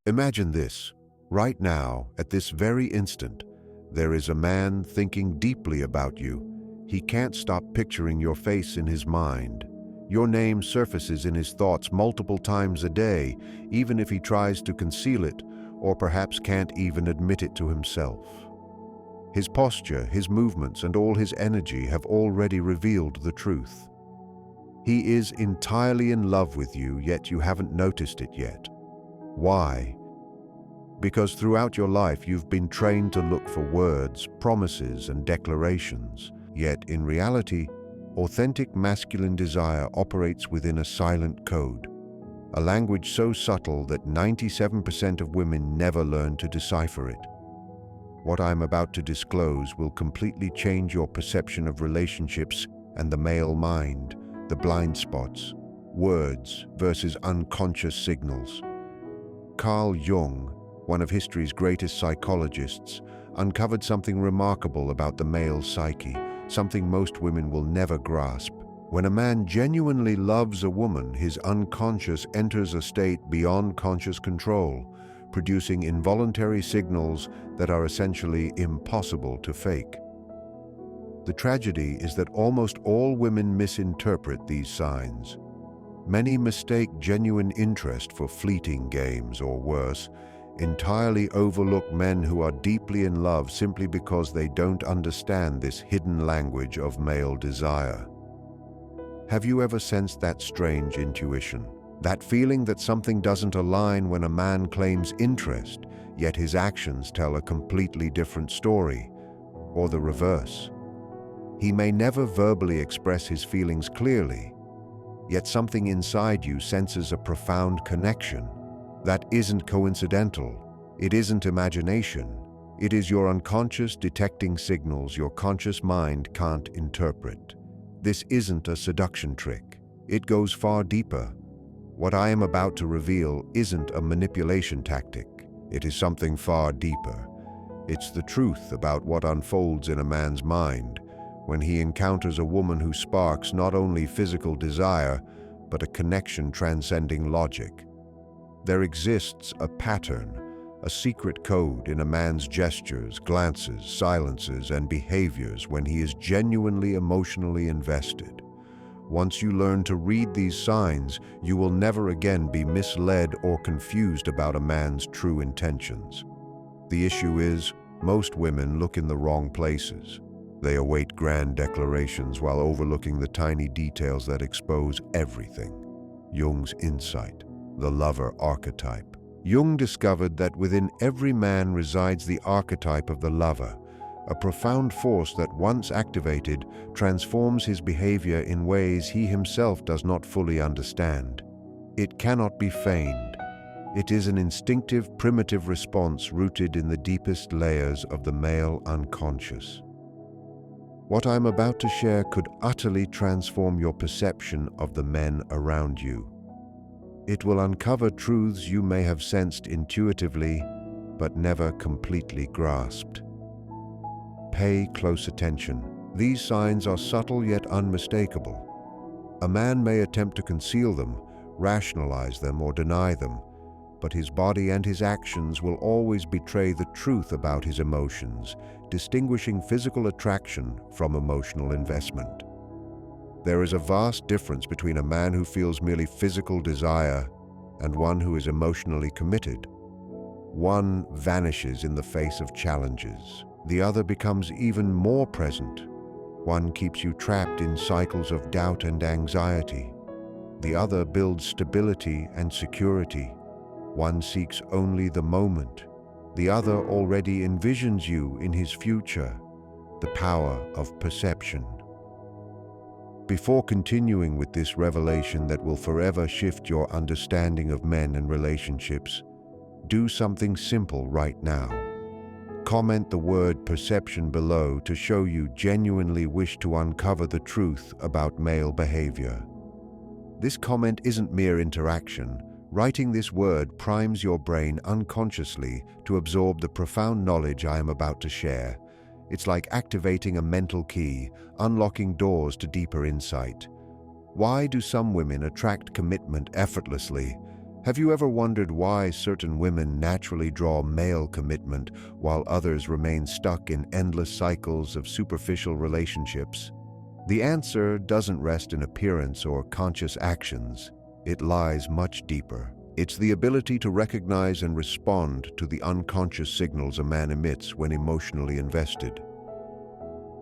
Imagine this. Right now, at this very instant, there is a man thinking deeply about you. He can't stop picturing your face in his mind. Your name surfaces in his thoughts multiple times a day, even if he tries to conceal it, or perhaps can't even admit it to himself. His posture, his movements, and all his energy have already revealed the truth. He is entirely in love with you, yet you haven't noticed it yet. Why? Because throughout your life you've been trained to look for words, promises, and declarations. Yet in reality, authentic masculine desire operates within a silent code, a language so subtle that 97% of women never learn to decipher it. What I'm about to disclose will completely change your perception of relationships and the male mind, the blind spots, words versus unconscious signals. Carl Jung, one of history's greatest psychologists, uncovered something remarkable about the male psyche, something most women will never grasp. When a man genuinely loves a woman, his unconscious enters a state beyond conscious control, producing involuntary signals that are essentially impossible to fake. The tragedy is that almost all women misinterpret these signs. Many mistake genuine interest for fleeting games, or worse, entirely overlook men who are deeply in love simply because they don't understand this hidden language of male desire. Have you ever sensed that strange intuition? That feeling that something doesn't align when a man claims interest, yet his actions tell a completely different story, or the reverse. He may never verbally express his feelings clearly, yet something inside you senses a profound connection. That isn't coincidental. It isn't imagination. It is your unconscious detecting signals your conscious mind can't interpret. This isn't a seduction trick. It goes far deeper. What I am about to reveal isn't a manipulation tactic. It is something far deeper. It's the truth about what unfolds in a man's mind when he encounters a woman who sparks not only physical desire, but a connection transcending logic. There exists a pattern, a secret code in a man's gestures, glances, silences, and behaviors when he is genuinely emotionally invested. Once you learn to read these signs, you will never again be misled or confused about a man's true intentions. The issue is, most women look in the wrong places. They await grand declarations while overlooking the tiny details that expose everything. Jung's insight. The lover archetype. Jung discovered that within every man resides the archetype of the lover, a profound force that once activated transforms his behavior in ways he himself does not fully understand. It cannot be feigned. It is an instinctive, primitive response rooted in the deepest layers of the male unconscious. What I'm about to share could utterly transform your perception of the men around you. It will uncover truths you may have sensed intuitively, but never completely grasped. Pay close attention. These signs are subtle yet unmistakable. A man may attempt to conceal them, rationalize them, or deny them, but his body and his actions will always betray the truth about his emotions, distinguishing physical attraction from emotional investment. There is a vast difference between a man who feels merely physical desire and one who is emotionally committed. One vanishes in the face of challenges. The other becomes even more present. One keeps you trapped in cycles of doubt and anxiety. The other builds stability and security. One seeks only the moment. The other already envisions you in his future. The power of perception. Before continuing with this revelation that will forever shift your understanding of men and relationships, do something simple right now. Comment the word perception below to show you genuinely wish to uncover the truth about male behavior. This comment isn't mere interaction. Writing this word primes your brain unconsciously to absorb the profound knowledge I am about to share. It's like activating a mental key, unlocking doors to deeper insight. Why do some women attract commitment effortlessly? Have you ever wondered why certain women naturally draw male commitment while others remain stuck in endless cycles of superficial relationships? The answer doesn't rest in appearance or conscious actions. It lies much deeper. It's the ability to recognize and respond to the unconscious signals a man emits when emotionally invested.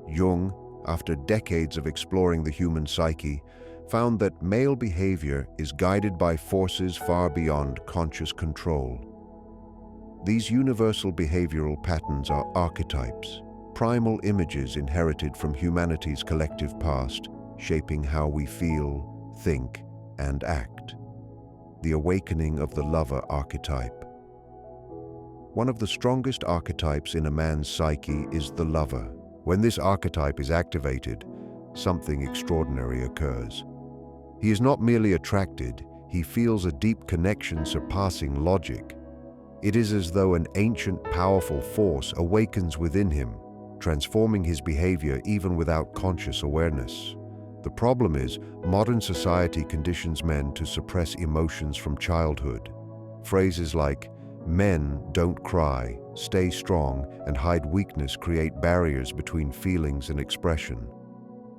Jung, after decades of exploring the human psyche, found that male behavior is guided by forces far beyond conscious control. These universal behavioral patterns are archetypes, primal images inherited from humanity's collective past, shaping how we feel, think, and act. The awakening of the lover archetype. One of the strongest archetypes in a man's psyche is the lover. When this archetype is activated, something extraordinary occurs. He is not merely attracted, he feels a deep connection surpassing logic. It is as though an ancient, powerful force awakens within him, transforming his behavior even without conscious awareness. The problem is, modern society conditions men to suppress emotions from childhood. Phrases like, "Men don't cry," "stay strong," and "hide weakness" create barriers between feelings and expression.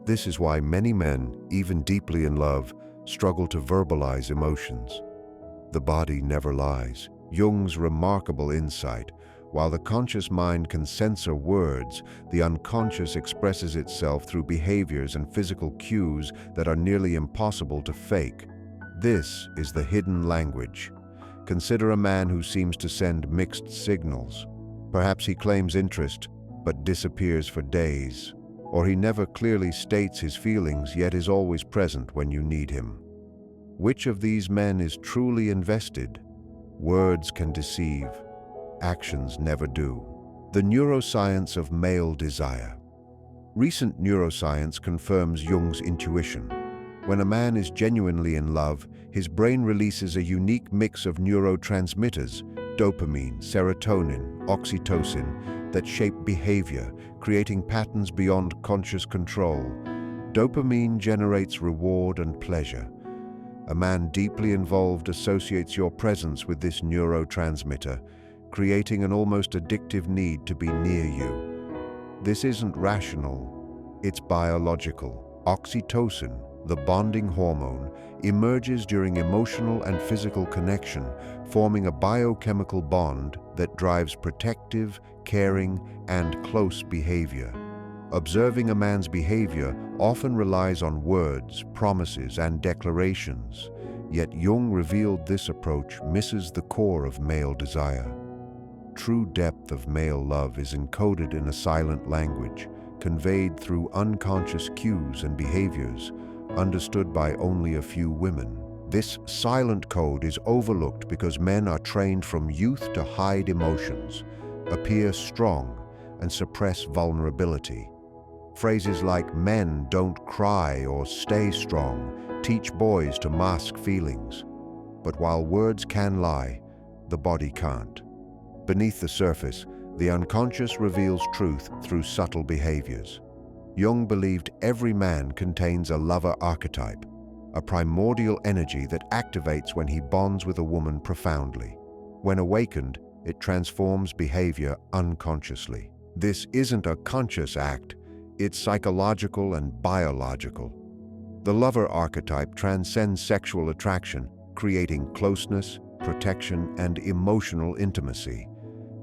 This is why many men, even deeply in love, struggle to verbalize emotions. The body never lies. Jung's remarkable insight. While the conscious mind can censor words, the unconscious expresses itself through behaviors and physical cues that are nearly impossible to fake. This is the hidden language. Consider a man who seems to send mixed signals. Perhaps he claims interest, but disappears for days. Or he never clearly states his feelings, yet is always present when you need him. Which of these men is truly invested? Words can deceive. Actions never do. The neuroscience of male desire. Recent neuroscience confirms Jung's intuition. When a man is genuinely in love, his brain releases a unique mix of neurotransmitters, dopamine, serotonin, oxytocin, that shape behavior, creating patterns beyond conscious control. Dopamine generates reward and pleasure. A man deeply involved associates your presence with this neurotransmitter, creating an almost addictive need to be near you. This isn't rational, it's biological. Oxytocin, the bonding hormone, emerges during emotional and physical connection, forming a biochemical bond that drives protective, caring, and close behavior. Observing a man's behavior often relies on words, promises, and declarations. Yet Jung revealed this approach misses the core of male desire. True depth of male love is encoded in a silent language, conveyed through unconscious cues and behaviors, understood by only a few women. This silent code is overlooked because men are trained from youth to hide emotions, appear strong, and suppress vulnerability. Phrases like "men don't cry" or "stay strong" teach boys to mask feelings. But while words can lie, the body can't. Beneath the surface, the unconscious reveals truth through subtle behaviors. Jung believed every man contains a lover archetype, a primordial energy that activates when he bonds with a woman profoundly. When awakened, it transforms behavior unconsciously. This isn't a conscious act, it's psychological and biological. The lover archetype transcends sexual attraction, creating closeness, protection, and emotional intimacy.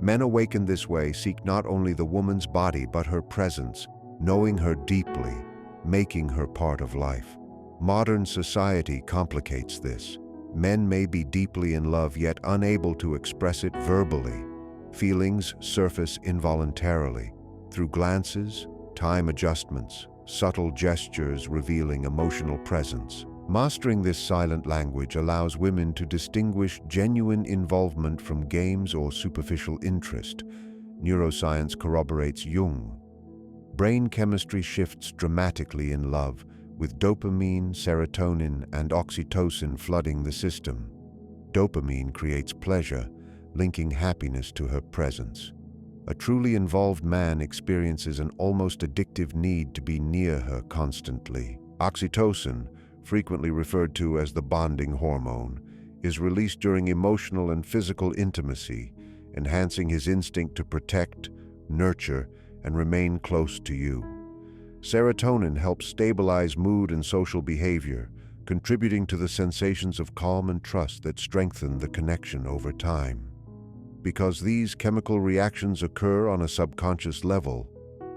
Men awakened this way seek not only the woman's body but her presence, knowing her deeply, making her part of life. Modern society complicates this. Men may be deeply in love yet unable to express it verbally. Feelings surface involuntarily, through glances, time adjustments, subtle gestures revealing emotional presence. Mastering this silent language allows women to distinguish genuine involvement from games or superficial interest. Neuroscience corroborates Jung. Brain chemistry shifts dramatically in love, with dopamine, serotonin, and oxytocin flooding the system. Dopamine creates pleasure, linking happiness to her presence. A truly involved man experiences an almost addictive need to be near her constantly. Oxytocin, frequently referred to as the bonding hormone, is released during emotional and physical intimacy, enhancing his instinct to protect, nurture, and remain close to you. Serotonin helps stabilize mood and social behavior, contributing to the sensations of calm and trust that strengthen the connection over time. Because these chemical reactions occur on a subconscious level,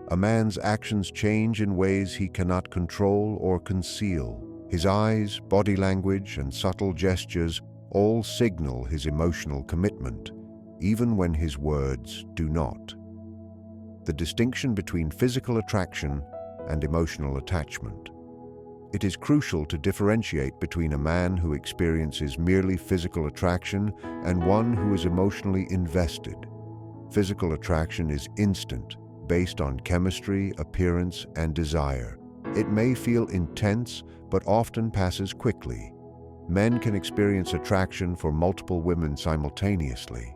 a man's actions change in ways he cannot control or conceal. His eyes, body language, and subtle gestures all signal his emotional commitment, even when his words do not. The distinction between physical attraction and emotional attachment. It is crucial to differentiate between a man who experiences merely physical attraction and one who is emotionally invested. Physical attraction is instant, based on chemistry, appearance, and desire. It may feel intense, but often passes quickly. Men can experience attraction for multiple women simultaneously.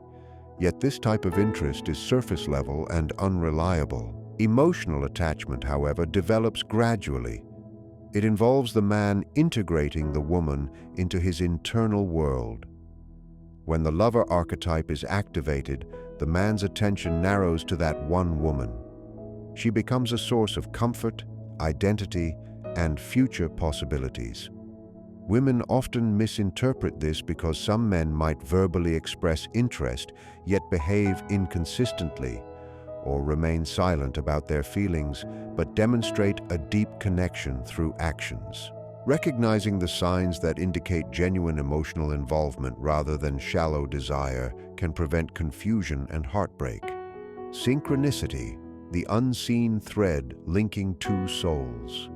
Yet this type of interest is surface level and unreliable. Emotional attachment, however, develops gradually. It involves the man integrating the woman into his internal world. When the lover archetype is activated, the man's attention narrows to that one woman. She becomes a source of comfort, identity, and future possibilities. Women often misinterpret this because some men might verbally express interest, yet behave inconsistently, or remain silent about their feelings, but demonstrate a deep connection through actions. Recognizing the signs that indicate genuine emotional involvement rather than shallow desire can prevent confusion and heartbreak. Synchronicity, the unseen thread linking two souls.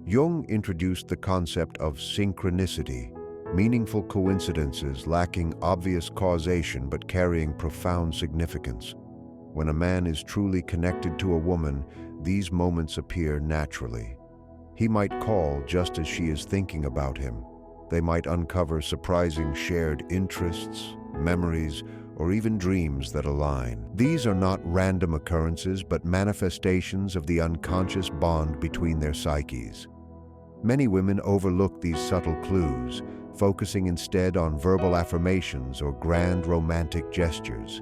Jung introduced the concept of synchronicity, meaningful coincidences lacking obvious causation but carrying profound significance. When a man is truly connected to a woman, these moments appear naturally. He might call just as she is thinking about him. They might uncover surprising shared interests, memories, or even dreams that align. These are not random occurrences, but manifestations of the unconscious bond between their psyches. Many women overlook these subtle clues, focusing instead on verbal affirmations or grand romantic gestures.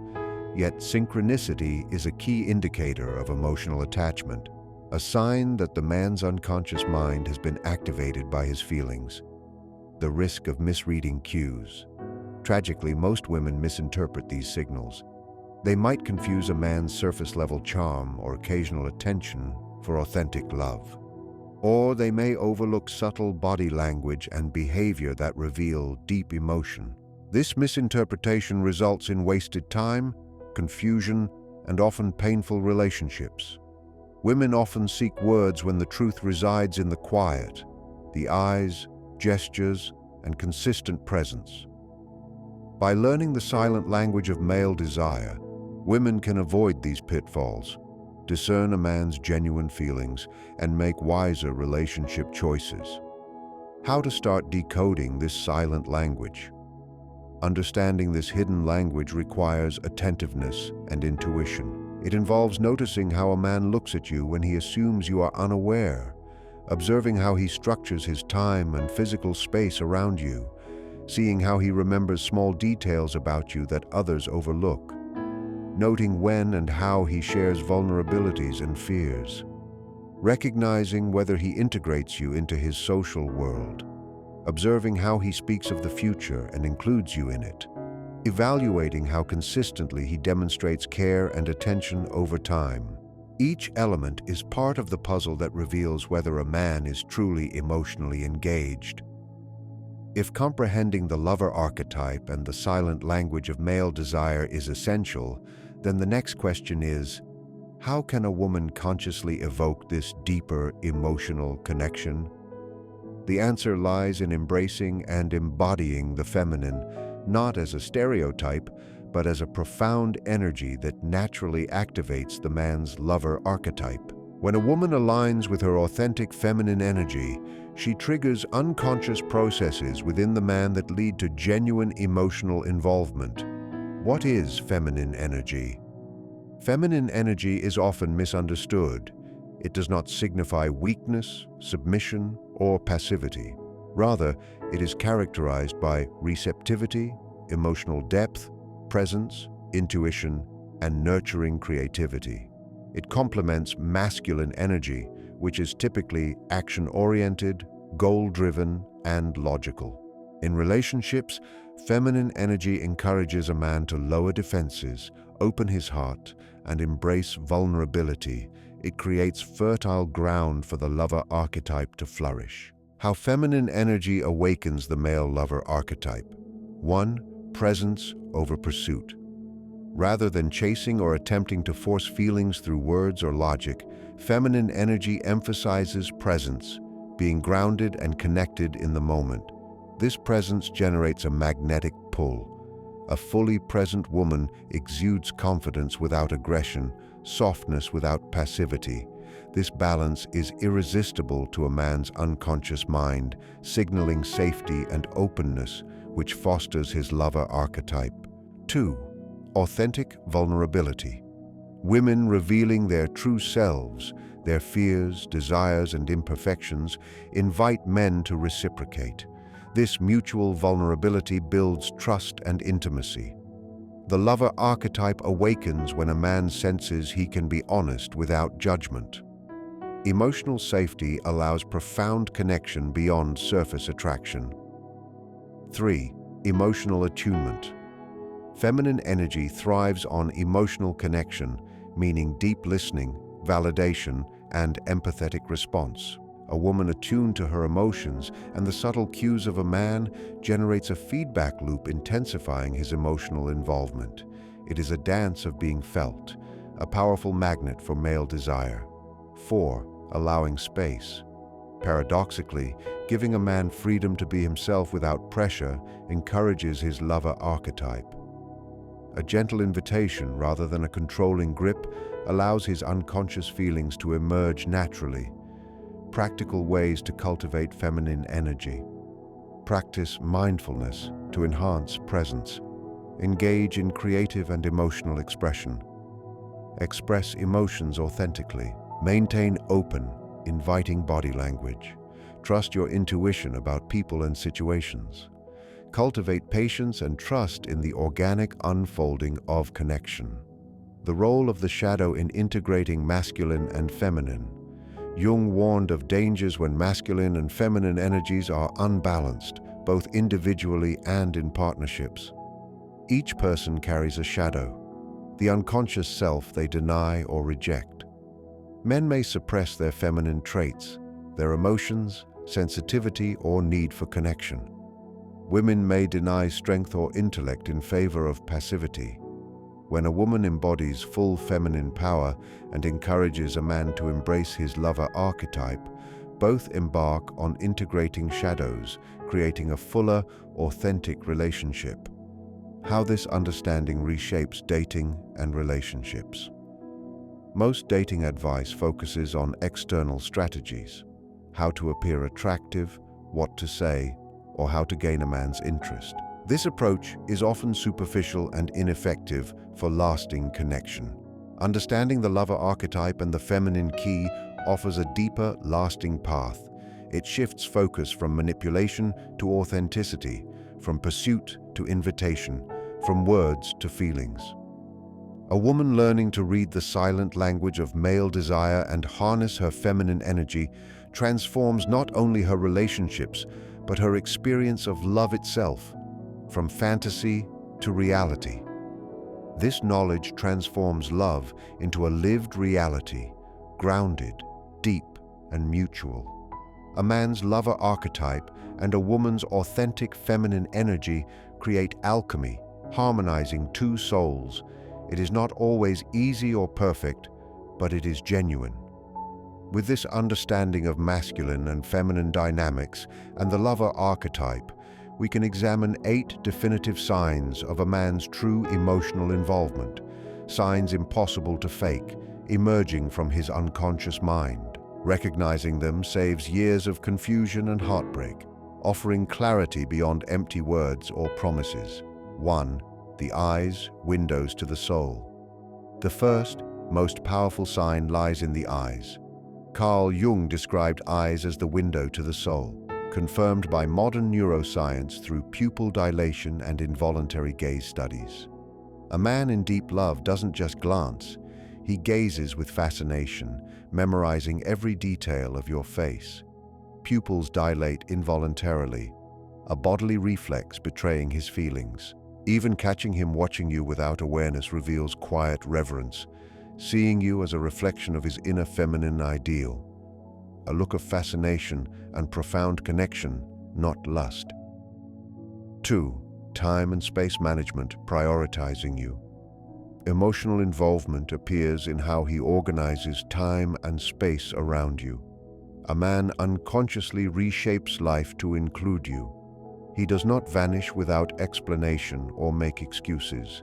Yet synchronicity is a key indicator of emotional attachment, a sign that the man's unconscious mind has been activated by his feelings. The risk of misreading cues. Tragically, most women misinterpret these signals. They might confuse a man's surface-level charm or occasional attention for authentic love. Or they may overlook subtle body language and behavior that reveal deep emotion. This misinterpretation results in wasted time, confusion, and often painful relationships. Women often seek words when the truth resides in the quiet, the eyes, gestures, and consistent presence. By learning the silent language of male desire, women can avoid these pitfalls, discern a man's genuine feelings, and make wiser relationship choices. How to start decoding this silent language? Understanding this hidden language requires attentiveness and intuition. It involves noticing how a man looks at you when he assumes you are unaware, observing how he structures his time and physical space around you, seeing how he remembers small details about you that others overlook, noting when and how he shares vulnerabilities and fears, recognizing whether he integrates you into his social world, observing how he speaks of the future and includes you in it, evaluating how consistently he demonstrates care and attention over time. Each element is part of the puzzle that reveals whether a man is truly emotionally engaged. If comprehending the lover archetype and the silent language of male desire is essential, then the next question is, how can a woman consciously evoke this deeper emotional connection? The answer lies in embracing and embodying the feminine, not as a stereotype, but as a profound energy that naturally activates the man's lover archetype. When a woman aligns with her authentic feminine energy, she triggers unconscious processes within the man that lead to genuine emotional involvement. What is feminine energy? Feminine energy is often misunderstood. It does not signify weakness, submission, or passivity. Rather, it is characterized by receptivity, emotional depth, presence, intuition, and nurturing creativity. It complements masculine energy, which is typically action-oriented, goal-driven, and logical. In relationships, feminine energy encourages a man to lower defenses, open his heart, and embrace vulnerability. It creates fertile ground for the lover archetype to flourish. How feminine energy awakens the male lover archetype. 1. Presence over pursuit. Rather than chasing or attempting to force feelings through words or logic, feminine energy emphasizes presence, being grounded and connected in the moment. This presence generates a magnetic pull. A fully present woman exudes confidence without aggression, softness without passivity. This balance is irresistible to a man's unconscious mind, signaling safety and openness, which fosters his lover archetype. 2. Authentic vulnerability. Women revealing their true selves, their fears, desires, and imperfections, invite men to reciprocate. This mutual vulnerability builds trust and intimacy. The lover archetype awakens when a man senses he can be honest without judgment. Emotional safety allows profound connection beyond surface attraction. 3. Emotional attunement. Feminine energy thrives on emotional connection, meaning deep listening, validation, and empathetic response. A woman attuned to her emotions and the subtle cues of a man generates a feedback loop intensifying his emotional involvement. It is a dance of being felt, a powerful magnet for male desire. 4. Allowing space. Paradoxically, giving a man freedom to be himself without pressure encourages his lover archetype. A gentle invitation rather than a controlling grip allows his unconscious feelings to emerge naturally. Practical ways to cultivate feminine energy. Practice mindfulness to enhance presence. Engage in creative and emotional expression. Express emotions authentically. Maintain open, inviting body language. Trust your intuition about people and situations. Cultivate patience and trust in the organic unfolding of connection. The role of the shadow in integrating masculine and feminine. Jung warned of dangers when masculine and feminine energies are unbalanced, both individually and in partnerships. Each person carries a shadow, the unconscious self they deny or reject. Men may suppress their feminine traits, their emotions, sensitivity, or need for connection. Women may deny strength or intellect in favor of passivity. When a woman embodies full feminine power and encourages a man to embrace his lover archetype, both embark on integrating shadows, creating a fuller, authentic relationship. How this understanding reshapes dating and relationships. Most dating advice focuses on external strategies, how to appear attractive, what to say, or how to gain a man's interest. This approach is often superficial and ineffective for lasting connection. Understanding the lover archetype and the feminine key offers a deeper, lasting path. It shifts focus from manipulation to authenticity, from pursuit to invitation, from words to feelings. A woman learning to read the silent language of male desire and harness her feminine energy transforms not only her relationships, but her experience of love itself, from fantasy to reality. This knowledge transforms love into a lived reality, grounded, deep, and mutual. A man's lover archetype and a woman's authentic feminine energy create alchemy, harmonizing two souls. It is not always easy or perfect, but it is genuine. With this understanding of masculine and feminine dynamics and the lover archetype, we can examine 8 definitive signs of a man's true emotional involvement, signs impossible to fake, emerging from his unconscious mind. Recognizing them saves years of confusion and heartbreak, offering clarity beyond empty words or promises. 1. The eyes, windows to the soul. The first, most powerful sign lies in the eyes. Carl Jung described eyes as the window to the soul. confirmed by modern neuroscience through pupil dilation and involuntary gaze studies. A man in deep love doesn't just glance, he gazes with fascination, memorizing every detail of your face. Pupils dilate involuntarily, a bodily reflex betraying his feelings. Even catching him watching you without awareness reveals quiet reverence, seeing you as a reflection of his inner feminine ideal. A look of fascination and profound connection, not lust. 2. Time and space management, prioritizing you. Emotional involvement appears in how he organizes time and space around you. A man unconsciously reshapes life to include you. He does not vanish without explanation or make excuses.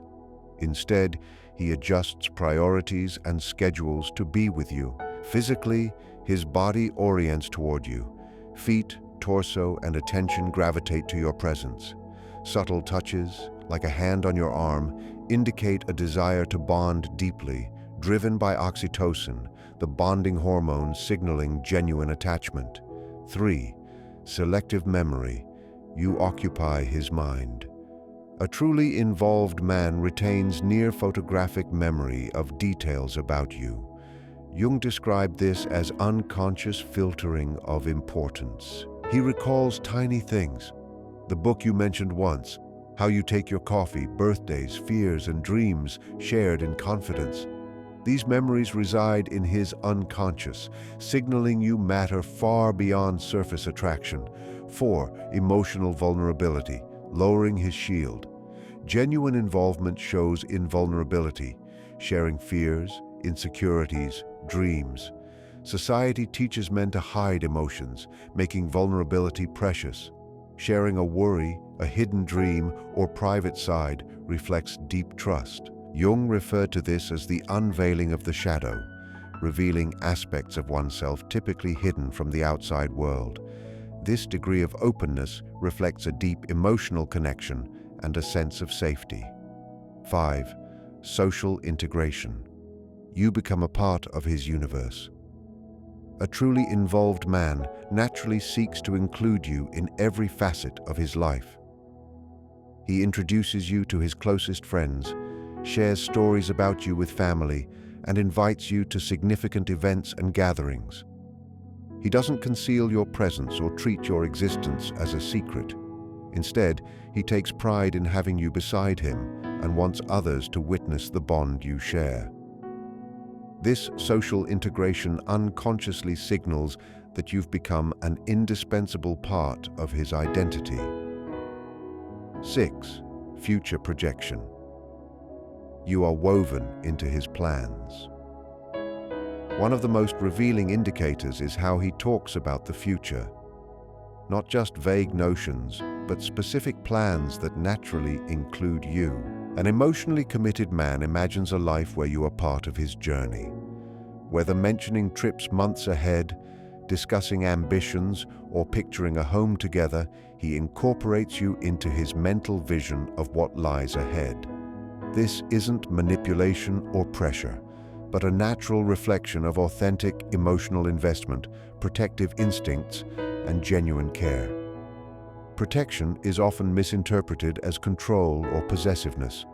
Instead, he adjusts priorities and schedules to be with you. Physically, his body orients toward you. Feet, torso, and attention gravitate to your presence. Subtle touches, like a hand on your arm, indicate a desire to bond deeply, driven by oxytocin, the bonding hormone signaling genuine attachment. 3. Selective memory. You occupy his mind. A truly involved man retains near photographic memory of details about you. Jung described this as unconscious filtering of importance. He recalls tiny things. The book you mentioned once, how you take your coffee, birthdays, fears, and dreams shared in confidence. These memories reside in his unconscious, signaling you matter far beyond surface attraction. 4. Emotional vulnerability, lowering his shield. Genuine involvement shows invulnerability, sharing fears, insecurities, dreams. Society teaches men to hide emotions, making vulnerability precious. Sharing a worry, a hidden dream, or private side reflects deep trust. Jung referred to this as the unveiling of the shadow, revealing aspects of oneself typically hidden from the outside world. This degree of openness reflects a deep emotional connection and a sense of safety. 5. Social integration. You become a part of his universe. A truly involved man naturally seeks to include you in every facet of his life. He introduces you to his closest friends, shares stories about you with family, and invites you to significant events and gatherings. He doesn't conceal your presence or treat your existence as a secret. Instead, he takes pride in having you beside him and wants others to witness the bond you share. This social integration unconsciously signals that you've become an indispensable part of his identity. 6. Future projection. You are woven into his plans. One of the most revealing indicators is how he talks about the future. Not just vague notions, but specific plans that naturally include you. An emotionally committed man imagines a life where you are part of his journey. Whether mentioning trips months ahead, discussing ambitions, or picturing a home together, he incorporates you into his mental vision of what lies ahead. This isn't manipulation or pressure, but a natural reflection of authentic emotional investment, protective instincts, and genuine care. Protection is often misinterpreted as control or possessiveness,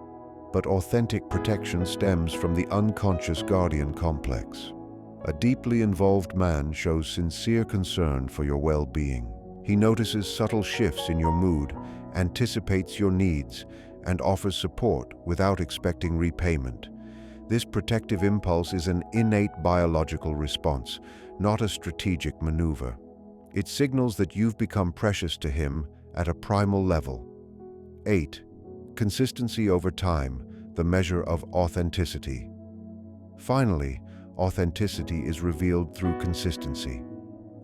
but authentic protection stems from the unconscious guardian complex. A deeply involved man shows sincere concern for your well-being. He notices subtle shifts in your mood, anticipates your needs, and offers support without expecting repayment. This protective impulse is an innate biological response, not a strategic maneuver. It signals that you've become precious to him at a primal level. 8. Consistency over time, the measure of authenticity. Finally, authenticity is revealed through consistency.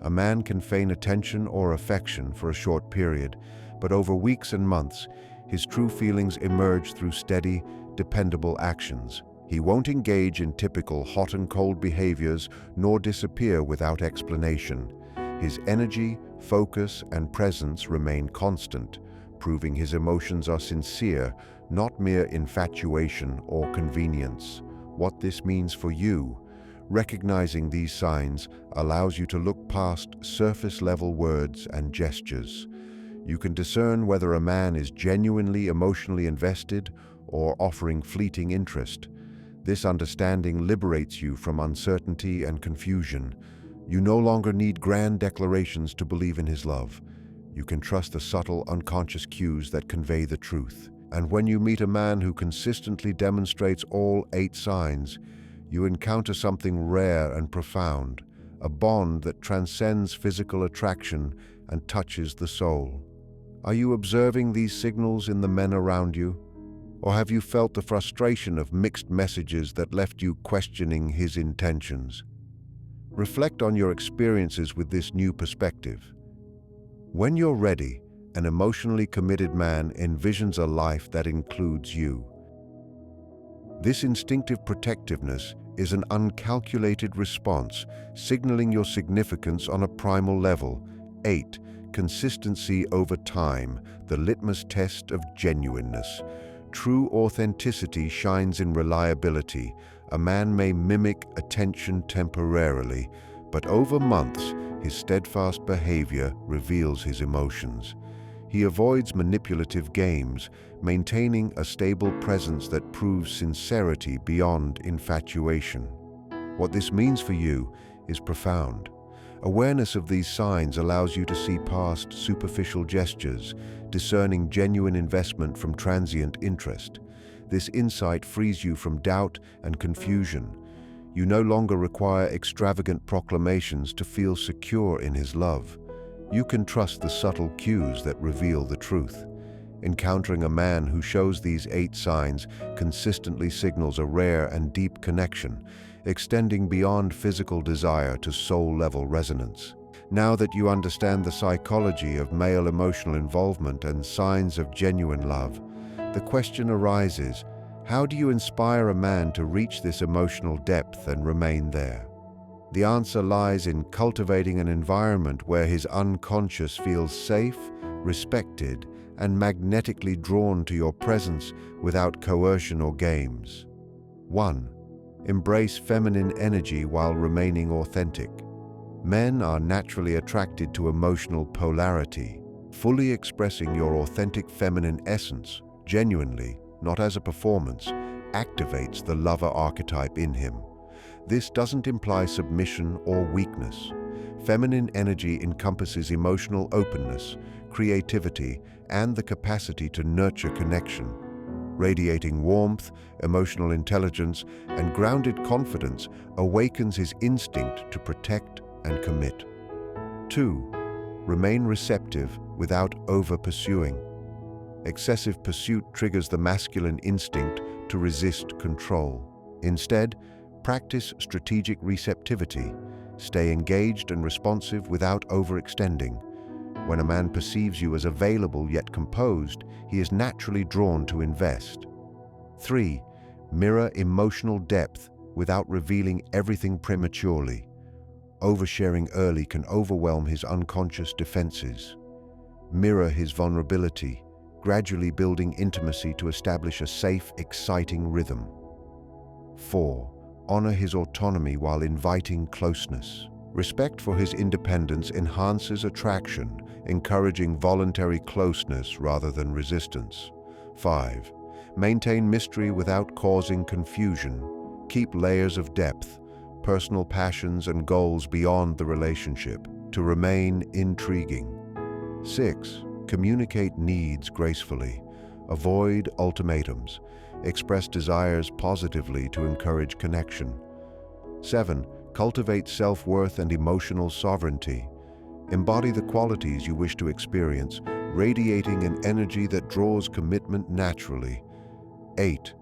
A man can feign attention or affection for a short period, but over weeks and months, his true feelings emerge through steady, dependable actions. He won't engage in typical hot and cold behaviors, nor disappear without explanation. His energy, focus, and presence remain constant, proving his emotions are sincere, not mere infatuation or convenience. What this means for you: Recognizing these signs allows you to look past surface-level words and gestures. You can discern whether a man is genuinely emotionally invested or offering fleeting interest. This understanding liberates you from uncertainty and confusion. You no longer need grand declarations to believe in his love. You can trust the subtle, unconscious cues that convey the truth. And when you meet a man who consistently demonstrates all 8 signs, you encounter something rare and profound, a bond that transcends physical attraction and touches the soul. Are you observing these signals in the men around you? Or have you felt the frustration of mixed messages that left you questioning his intentions? Reflect on your experiences with this new perspective. When you're ready, an emotionally committed man envisions a life that includes you. This instinctive protectiveness is an uncalculated response, signaling your significance on a primal level. 8. Consistency over time, the litmus test of genuineness. True authenticity shines in reliability. A man may mimic attention temporarily, but over months, his steadfast behavior reveals his emotions. He avoids manipulative games, maintaining a stable presence that proves sincerity beyond infatuation. What this means for you is profound. Awareness of these signs allows you to see past superficial gestures, discerning genuine investment from transient interest. This insight frees you from doubt and confusion. You no longer require extravagant proclamations to feel secure in his love. You can trust the subtle cues that reveal the truth. Encountering a man who shows these 8 signs consistently signals a rare and deep connection, extending beyond physical desire to soul-level resonance. Now that you understand the psychology of male emotional involvement and signs of genuine love, the question arises, how do you inspire a man to reach this emotional depth and remain there? The answer lies in cultivating an environment where his unconscious feels safe, respected, and magnetically drawn to your presence without coercion or games. 1. Embrace feminine energy while remaining authentic. Men are naturally attracted to emotional polarity. Fully expressing your authentic feminine essence, genuinely, not as a performance, activates the lover archetype in him. This doesn't imply submission or weakness. Feminine energy encompasses emotional openness, creativity, and the capacity to nurture connection. Radiating warmth, emotional intelligence, and grounded confidence awakens his instinct to protect and commit. 2. Remain receptive without over-pursuing. Excessive pursuit triggers the masculine instinct to resist control. Instead, practice strategic receptivity. Stay engaged and responsive without overextending. When a man perceives you as available yet composed, he is naturally drawn to invest. 3. Mirror emotional depth without revealing everything prematurely. Oversharing early can overwhelm his unconscious defenses. Mirror his vulnerability, gradually building intimacy to establish a safe, exciting rhythm. 4. Honor his autonomy while inviting closeness. Respect for his independence enhances attraction, encouraging voluntary closeness rather than resistance. 5. Maintain mystery without causing confusion. Keep layers of depth, personal passions and goals beyond the relationship to remain intriguing. 6. Communicate needs gracefully. Avoid ultimatums. Express desires positively to encourage connection. 7. Cultivate self-worth and emotional sovereignty. Embody the qualities you wish to experience, radiating an energy that draws commitment naturally. 8.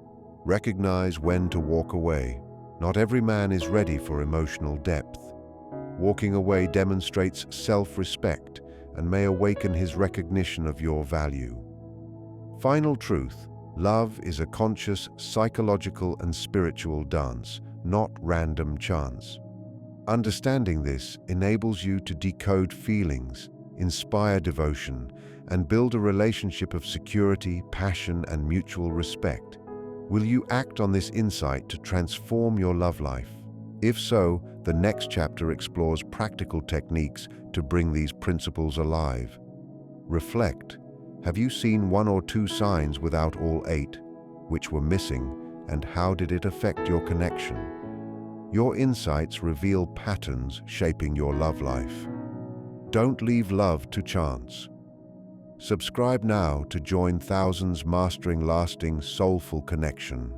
Recognize when to walk away. Not every man is ready for emotional depth. Walking away demonstrates self-respect and may awaken his recognition of your value. Final truth: love is a conscious, psychological, and spiritual dance, not random chance. Understanding this enables you to decode feelings, inspire devotion, and build a relationship of security, passion, and mutual respect. Will you act on this insight to transform your love life? If so, the next chapter explores practical techniques to bring these principles alive. Reflect. Have you seen one or two signs without all eight? Which were missing, and how did it affect your connection? Your insights reveal patterns shaping your love life. Don't leave love to chance. Subscribe now to join thousands mastering lasting, soulful connection.